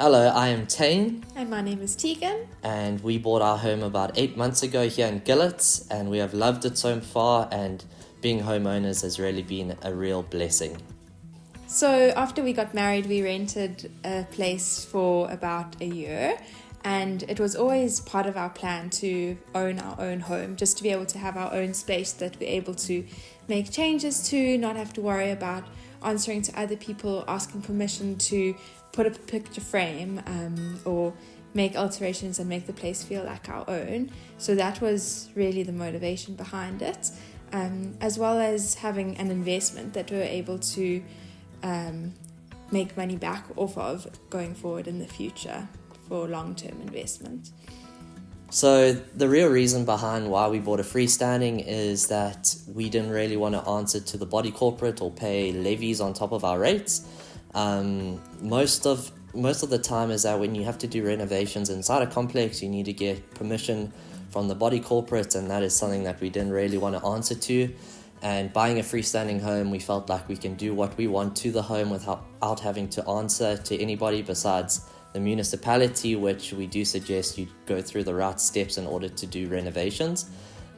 Hello, I am Taine, And my name is Teagan. and we bought our home about 8 months ago here in Gillitts, and we have loved it so far, and being homeowners has really been a real blessing. So after we got married, we rented a place for about a year, and it was always part of our plan to own our own home, just to be able to have our own space that we're able to make changes to, not have to worry about answering to other people, asking permission to put up a picture frame or make alterations and make the place feel like our own. So that was really the motivation behind it, as well as having an investment that we were able to make money back off of going forward in the future for long-term investment. So the real reason behind why we bought a freestanding is that we didn't really want to answer to the body corporate or pay levies on top of our rates. Most of the time is that when you have to do renovations inside a complex, you need to get permission from the body corporate, and that is something that we didn't really want to answer to. And buying a freestanding home, we felt like we can do what we want to the home without having to answer to anybody besides the municipality, which we do suggest you go through the right steps in order to do renovations.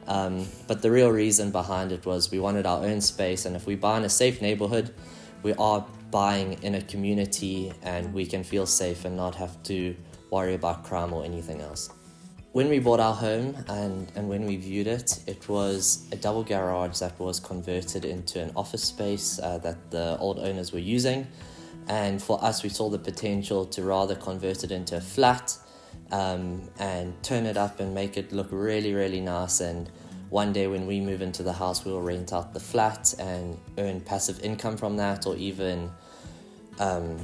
But the real reason behind it was we wanted our own space, and if we buy in a safe neighborhood, we are buying in a community and we can feel safe and not have to worry about crime or anything else. When we bought our home and when we viewed it, it was a double garage that was converted into an office space that the old owners were using. And for us, we saw the potential to rather convert it into a flat and turn it up and make it look really, really nice. And one day when we move into the house, we'll rent out the flat and earn passive income from that, or even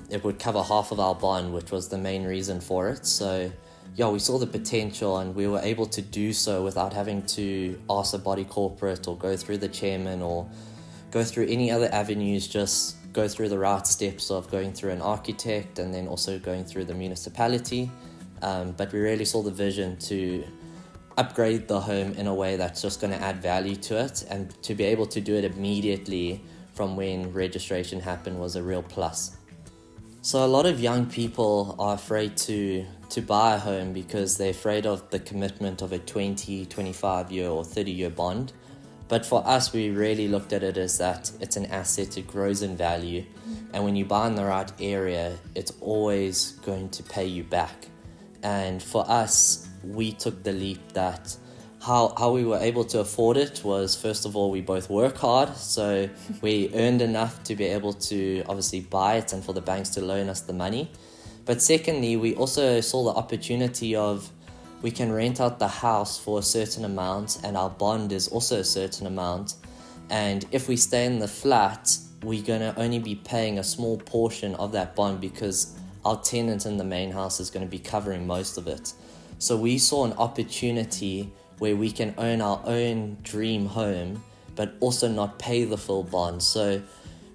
it would cover half of our bond, which was the main reason for it. So yeah, we saw the potential and we were able to do so without having to ask a body corporate or go through the chairman or go through any other avenues, just go through the right steps of going through an architect and then also going through the municipality. But we really saw the vision to upgrade the home in a way that's just going to add value to it, and to be able to do it immediately from when registration happened was a real plus. So a lot of young people are afraid to buy a home because they're afraid of the commitment of a 20, 25-year or 30-year bond. But for us, we really looked at it as that it's an asset, it grows in value. And when you buy in the right area, it's always going to pay you back. And for us, we took the leap that how we were able to afford it was, first of all, we both work hard. So we earned enough to be able to obviously buy it and for the banks to loan us the money. But secondly, we also saw the opportunity of we can rent out the house for a certain amount and our bond is also a certain amount. And if we stay in the flat, we're going to only be paying a small portion of that bond because our tenant in the main house is going to be covering most of it. So we saw an opportunity where we can own our own dream home, but also not pay the full bond. So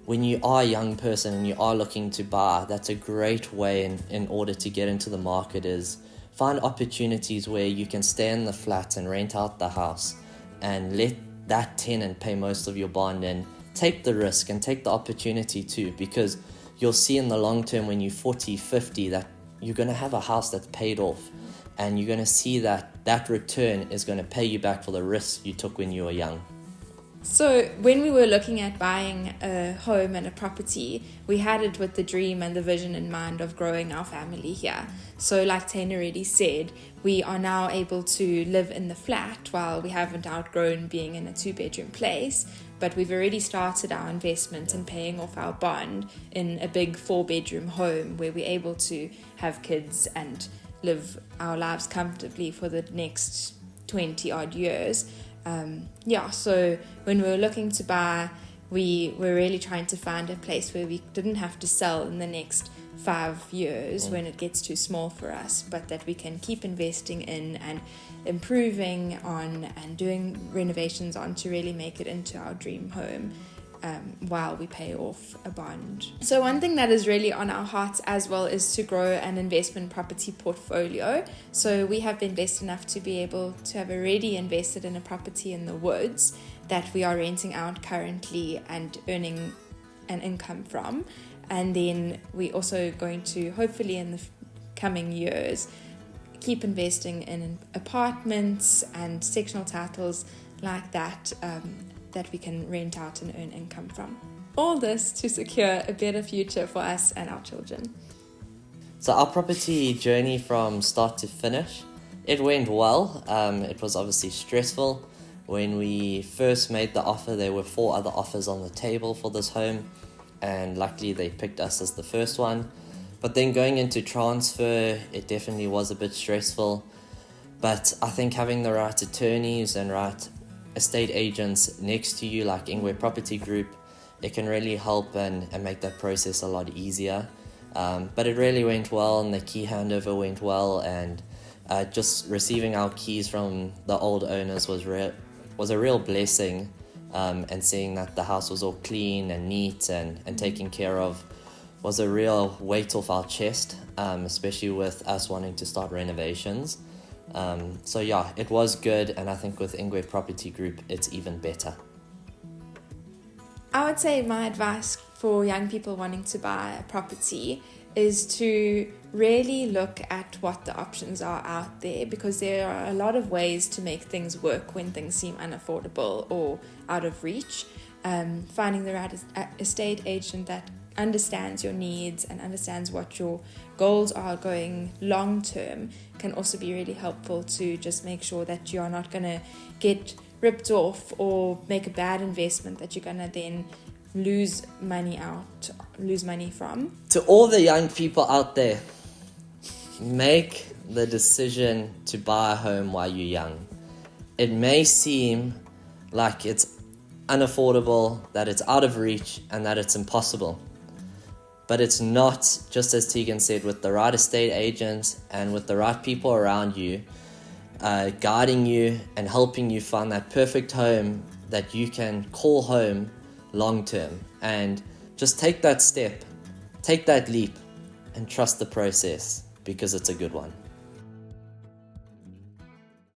when you are a young person and you are looking to buy, that's a great way in order to get into the market, is find opportunities where you can stay in the flat and rent out the house and let that tenant pay most of your bond, and take the risk and take the opportunity too, because you'll see in the long term when you're 40, 50 that you're going to have a house that's paid off, and you're going to see that return is going to pay you back for the risk you took when you were young. So when we were looking at buying a home and a property, we had it with the dream and the vision in mind of growing our family here. So like Taine already said, we are now able to live in the flat while we haven't outgrown being in a 2-bedroom place, but we've already started our investment in paying off our bond in a big 4-bedroom home where we're able to have kids and live our lives comfortably for the next 20 odd years. So when we were looking to buy, we were really trying to find a place where we didn't have to sell in the next 5 years when it gets too small for us, but that we can keep investing in and improving on and doing renovations on to really make it into our dream home while we pay off a bond. So one thing that is really on our hearts as well is to grow an investment property portfolio. So we have been blessed enough to be able to have already invested in a property in the woods that we are renting out currently and earning an income from. And then we're also going to hopefully in the coming years. Keep investing in apartments and sectional titles like that that we can rent out and earn income from. All this to secure a better future for us and our children. So our property journey from start to finish, it went well. It was obviously stressful. When we first made the offer, there were 4 other offers on the table for this home, and luckily they picked us as the first one. But then going into transfer, it definitely was a bit stressful. But I think having the right attorneys and right estate agents next to you, like Ingwe Property Group, it can really help and make that process a lot easier. But it really went well, and the key handover went well, and just receiving our keys from the old owners was a real blessing, and seeing that the house was all clean and neat and taken care of was a real weight off our chest, especially with us wanting to start renovations. So yeah, it was good, and I think with Ingwe Property Group, it's even better. I would say my advice for young people wanting to buy a property is to really look at what the options are out there, because there are a lot of ways to make things work when things seem unaffordable or out of reach. Finding the right estate agent that understands your needs and understands what your goals are going long term can also be really helpful to just make sure that you are not going to get ripped off or make a bad investment that you're going to then lose money from. To all the young people out there, make the decision to buy a home while you're young. It may seem like it's unaffordable, that it's out of reach, and that it's impossible. But it's not, just as Teagan said, with the right estate agent and with the right people around you, guiding you and helping you find that perfect home that you can call home long term. And just take that step, take that leap, and trust the process, because it's a good one.